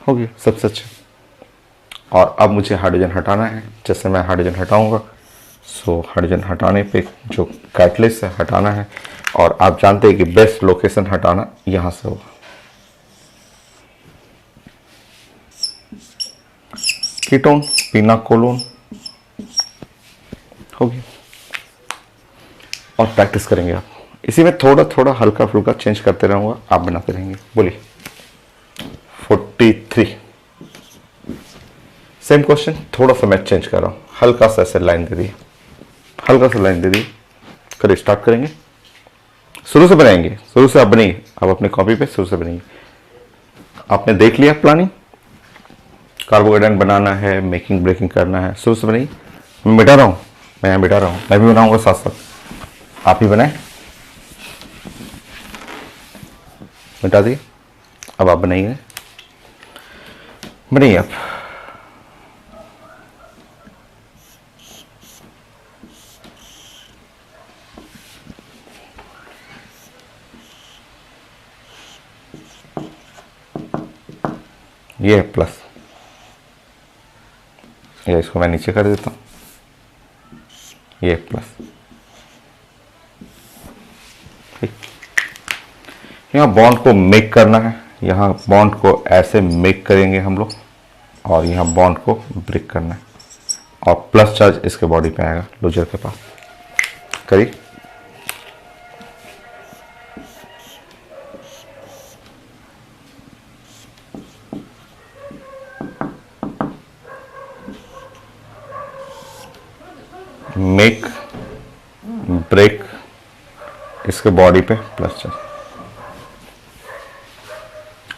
हो गया, सबसे अच्छा। और अब मुझे हाइड्रोजन हटाना है। जैसे मैं हाइड्रोजन हटाऊंगा, सो हाइड्रोजन हटाने पे जो कैटलिस्ट है हटाना है। और आप जानते हैं कि बेस्ट लोकेशन हटाना यहाँ से होगा। कीटोन पिनाकोलोन हो गया। और प्रैक्टिस करेंगे आप इसी में, थोड़ा थोड़ा हल्का फुल्का चेंज करते रहूंगा, आप बनाते रहेंगे। बोलिए 43। सेम क्वेश्चन, थोड़ा सा मैं चेंज कर रहा हूं, हल्का सा ऐसे लाइन दे दी, हल्का सा लाइन दे दी। करिए, स्टार्ट करेंगे, शुरू से बनाएंगे, शुरू से आप बनेंगे। आप अपने कॉपी पे शुरू से बनेंगे। आपने देख लिया प्लानिंग, कार्बोहाइड्रेट बनाना है, मेकिंग ब्रेकिंग करना है, शुरू से बनेंगे। मैं मिटा रहा हूं, मैं यहाँ मिटा रहा हूं, मैं भी बनाऊंगा साथ साथ, आप ही बनाए। मिटा दिए, अब आप बनाइए, बनाइए आप। ये है प्लस, या इसको मैं नीचे कर देता हूं, ये प्लस। ठीक, यहाँ बॉन्ड को मेक करना है, यहाँ बॉन्ड को ऐसे मेक करेंगे हम लोग, और यहाँ बॉन्ड को ब्रेक करना है, और +4 इसके बॉडी पे आएगा लूजर के पास। करिए। मेक ब्रेक इसके बॉडी पे प्लस चार्ज।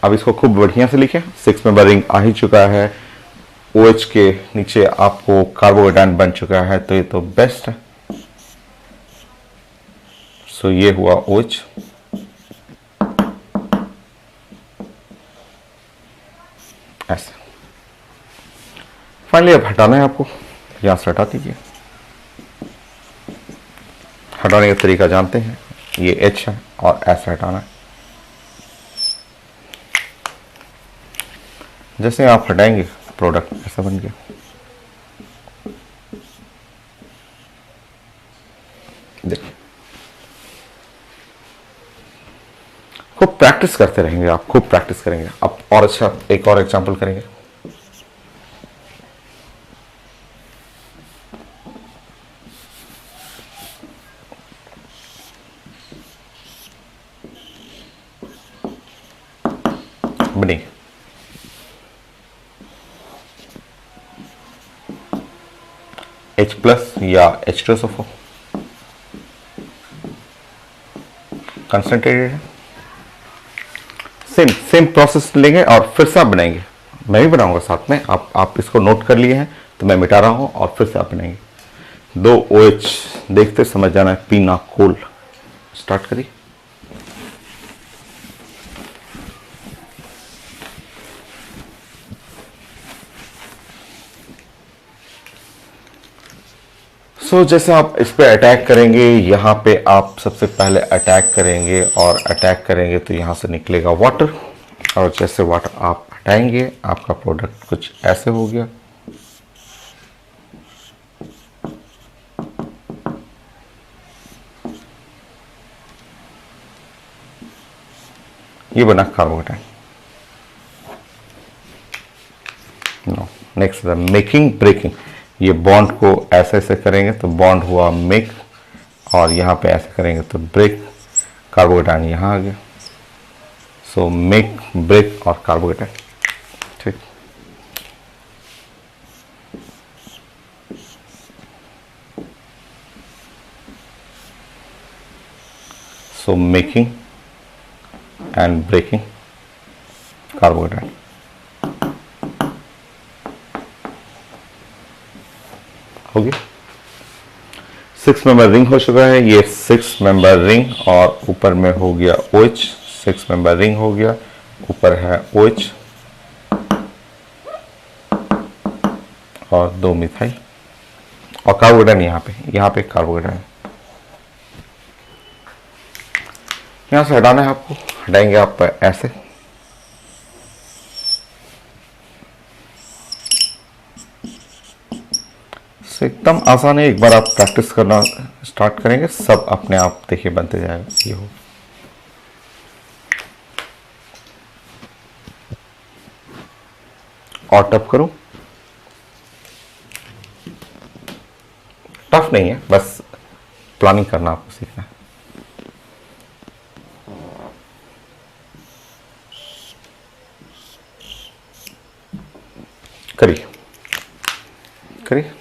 अब इसको खूब बढ़िया से लिखें। 6 मेंबर रिंग आ ही चुका है, OH के नीचे आपको कार्बोकेटायन बन चुका है, तो ये तो बेस्ट है। सो ये हुआ OH। ऐसे फाइनली अब हटाना है आपको, यहां से हटा दीजिए। हटाने का तरीका जानते हैं, ये H है और ऐसे हटाना है। जैसे आप हटाएंगे प्रोडक्ट ऐसा बन गया। देखिए, खूब प्रैक्टिस करते रहेंगे आप, खूब प्रैक्टिस करेंगे आप। और अच्छा एक और एग्जांपल करेंगे। बनेगी H प्लस या H2SO4 कंसंट्रेटेड है। सेम प्रोसेस लेंगे और फिर से आप बनाएंगे। मैं भी बनाऊंगा साथ में, आप इसको नोट कर लिए हैं तो मैं मिटा रहा हूं और फिर से आप बनाएंगे। 2 OH देखते समझ जाना है, पीना कोल। स्टार्ट करिए। जैसे आप इस पे अटैक करेंगे, यहाँ पे आप सबसे पहले अटैक करेंगे और अटैक करेंगे तो यहाँ से निकलेगा वाटर, और जैसे वाटर आप हटाएंगे आपका प्रोडक्ट कुछ ऐसे हो गया। ये बना कार्बोकेटायन। Next making breaking. ये बॉन्ड को ऐसे ऐसे करेंगे तो बॉन्ड हुआ मेक, और यहाँ पे ऐसे करेंगे तो ब्रेक। कार्बोकेटायन यहाँ आ गया। सो मेक ब्रेक और कार्बोकेटायन। ठीक, so making and breaking carbocation. हो गया। 6 मेंबर रिंग हो चुका है। ये 6 मेंबर रिंग और ऊपर में हो गया OH। 6 मेंबर रिंग हो गया, ऊपर है OH और 2 मिथाइल और कार्बोकेटायन यहाँ पे कार्बोकेटायन। यहाँ से हटाना है आपको, हटाएंगे आप ऐसे। एकदम आसान है, एक बार आप प्रैक्टिस करना स्टार्ट करेंगे सब अपने आप देखिए बनते जाएगा। ये हो और टफ करूं, टफ नहीं है, बस प्लानिंग करना आपको सीखना है। करिए करिए।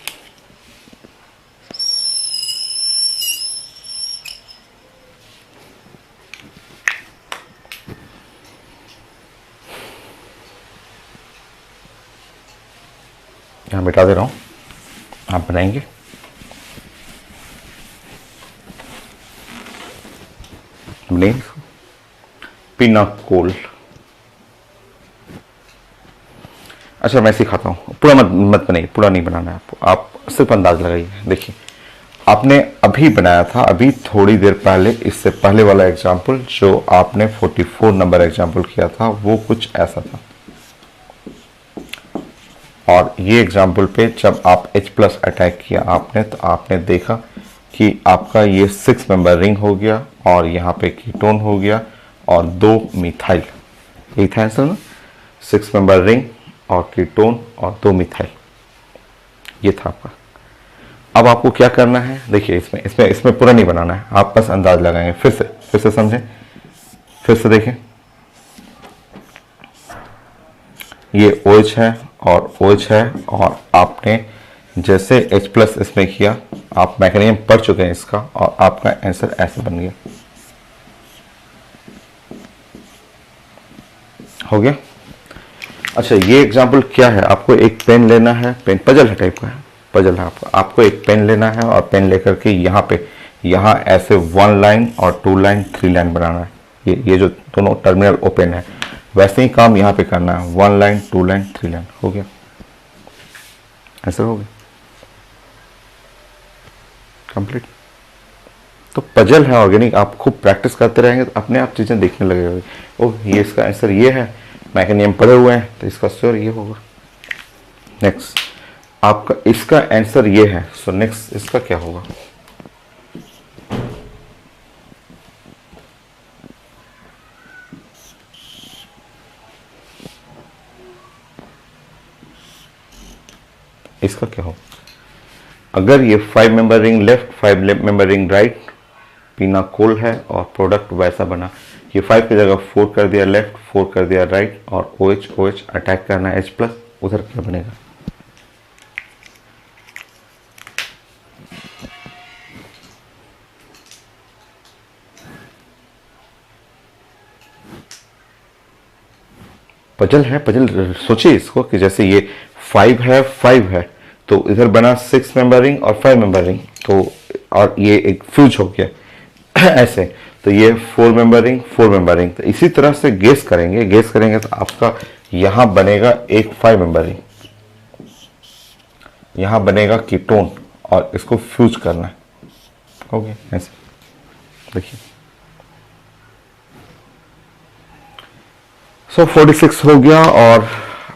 यहाँ मिटा दे रहा हूँ, आप बनाएंगे। पीना कोल। अच्छा मैं सिखाता हूँ, पूरा मत बनाइए, पूरा नहीं बनाना है आपको, आप सिर्फ अंदाज लगाइए। देखिए आपने अभी बनाया था, अभी थोड़ी देर पहले, इससे पहले वाला एग्जाम्पल जो आपने 44 नंबर एग्जाम्पल किया था वो कुछ ऐसा था। और ये एग्जाम्पल पे जब आप H प्लस अटैक किया आपने, तो आपने देखा कि आपका ये 6 मेंबर रिंग हो गया और यहाँ पे कीटोन हो गया और 2 मिथाइल। यही था आंसर ना, 6 मेंबर रिंग और कीटोन और 2 मिथाइल, ये था आपका। अब आपको क्या करना है, देखिए इसमें इसमें इसमें पूरा नहीं बनाना है, आप बस अंदाज लगाएंगे। फिर से समझें, फिर से देखें, ये OH है और OH है, और आपने जैसे H+ इसमें किया, आप मैकेनिज्म पढ़ चुके हैं इसका, और आपका आंसर ऐसे बन गया। हो गया। अच्छा, ये एग्जाम्पल क्या है, आपको एक पेन लेना है, पेन पजल है टाइप का है, पजल है आपको एक पेन लेना है, और पेन लेकर के यहाँ ऐसे 1 लाइन और 2 लाइन 3 लाइन बनाना है। ये जो दोनों टर्मिनल ओपन है, वैसे ही काम यहाँ पे करना है, 1 लाइन 2 लाइन 3 लाइन। हो गया, ऐसा हो गया कंप्लीट। तो पजल है ऑर्गेनिक, आप खूब प्रैक्टिस करते रहेंगे तो अपने आप चीज़ें देखने लगेगी। ओह, ये इसका आंसर ये है, मैकेनिज्म पढ़े हुए हैं तो इसका श्योर ये होगा। नेक्स्ट, आपका इसका आंसर ये है, सो नेक्स्ट इसका क्या होगा? इसका क्या होगा? अगर ये 5 member ring left, 5 member ring right, pinacol है और प्रोडक्ट वैसा बना, ये 5 की जगह 4 कर दिया लेफ्ट, 4 कर दिया राइट, और OH अटैक करना है H+, उधर क्या बनेगा? पजल है, पजल सोचिए इसको कि जैसे ये 5 है, 5 है, तो इधर बना 6 मेंबर रिंग और 5 मेंबर रिंग, तो और ये एक फ्यूज हो गया ऐसे, तो ये 4 मेंबर रिंग 4 मेंबर रिंग। तो इसी तरह से गेस करेंगे तो आपका यहां बनेगा एक 5 मेंबर रिंग, यहां बनेगा कीटोन, और इसको फ्यूज करना है। हो गया ऐसे, देखिए। सो 46 हो गया, और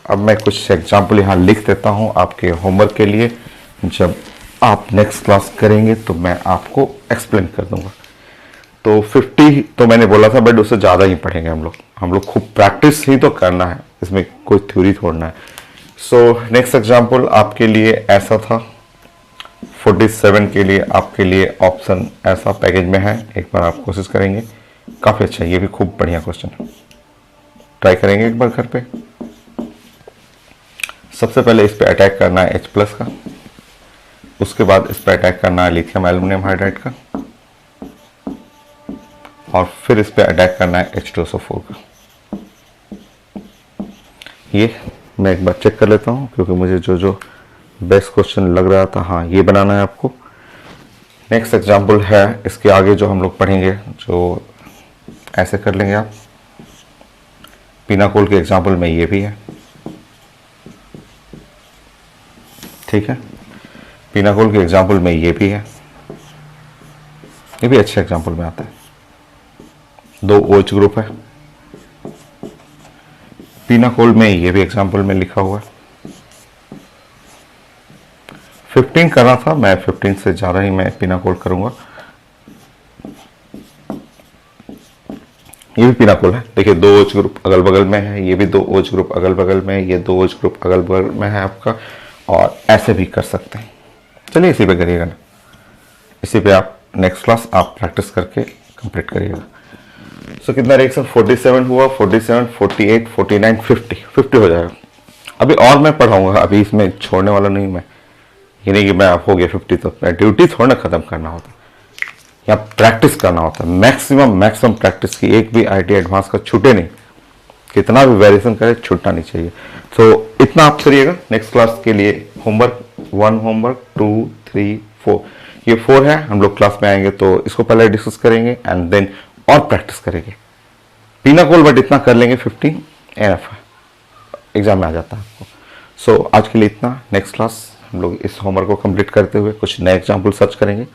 अब मैं कुछ एग्जाम्पल यहाँ लिख देता हूँ आपके होमवर्क के लिए। जब आप नेक्स्ट क्लास करेंगे तो मैं आपको एक्सप्लेन कर दूंगा। तो 50 तो मैंने बोला था, बट उससे ज़्यादा ही पढ़ेंगे हम लोग खूब प्रैक्टिस ही तो करना है, इसमें कोई थ्योरी थोड़ना है। सो नेक्स्ट एग्जाम्पल आपके लिए ऐसा था। 47 के लिए आपके लिए ऑप्शन ऐसा पैकेज में है, एक बार आप कोशिश करेंगे, काफ़ी अच्छा, ये भी खूब बढ़िया क्वेश्चन है, ट्राई करेंगे एक बार घर पे। सबसे पहले इस पे अटैक करना है H+ का, उसके बाद इस पे अटैक करना है लिथियम एल्युमिनियम हाइड्राइड का, और फिर इस पे अटैक करना है H2SO4 का। ये मैं एक बार चेक कर लेता हूँ, क्योंकि मुझे जो बेस्ट क्वेश्चन लग रहा था, हाँ ये बनाना है आपको। नेक्स्ट एग्जाम्पल है, इसके आगे जो हम लोग पढ़ेंगे, जो ऐसे कर लेंगे आप। पिनाकोल के एग्जाम्पल में ये भी है, ठीक है। पिनाकोल के एग्जाम्पल में ये भी है, ये भी अच्छे एग्जाम्पल में आता है। 2 OH ग्रुप है। पिनाकोल में ये भी एग्जाम्पल में लिखा हुआ है। 15 करना था, मैं 15 से ज़्यादा ही मैं पिनाकोल करूंगा। ये भी पिनाकोल है, देखिए 2 OH ग्रुप अगल बगल में है, ये भी 2 OH ग्रुप अगल बगल में है, ये 2 OH ग्रुप अगल बगल में है आपका, और ऐसे भी कर सकते हैं। चलिए इसी पे करिएगा ना, इसी पे आप नेक्स्ट क्लास आप प्रैक्टिस करके कंप्लीट करिएगा। सो कितना रिएक्शन? 47 हुआ, 47, 48, 49, 50 हो जाएगा। अभी और मैं पढ़ाऊंगा, अभी इसमें छोड़ने वाला नहीं मैं, ये नहीं कि मैं आप हो गया 50 तो ड्यूटी थोड़ा ना खत्म करना होता, या प्रैक्टिस करना होता है। मैक्सिमम प्रैक्टिस की, एक भी IIT एडवांस का छूटे नहीं, कितना भी वेरिएशन करे छूटना नहीं चाहिए। तो इतना आप करिएगा। नेक्स्ट क्लास के लिए होमवर्क 1, होमवर्क 2, 3, 4, ये 4 है। हम लोग क्लास में आएंगे तो इसको पहले डिस्कस करेंगे एंड देन और प्रैक्टिस करेंगे। पिनाकोल बट इतना कर लेंगे, 50 एनफ एग्जाम में आ जाता है आपको। सो आज के लिए इतना। नेक्स्ट क्लास हम लोग इस होमवर्क को कंप्लीट करते हुए कुछ नए एग्जाम्पल सर्च करेंगे।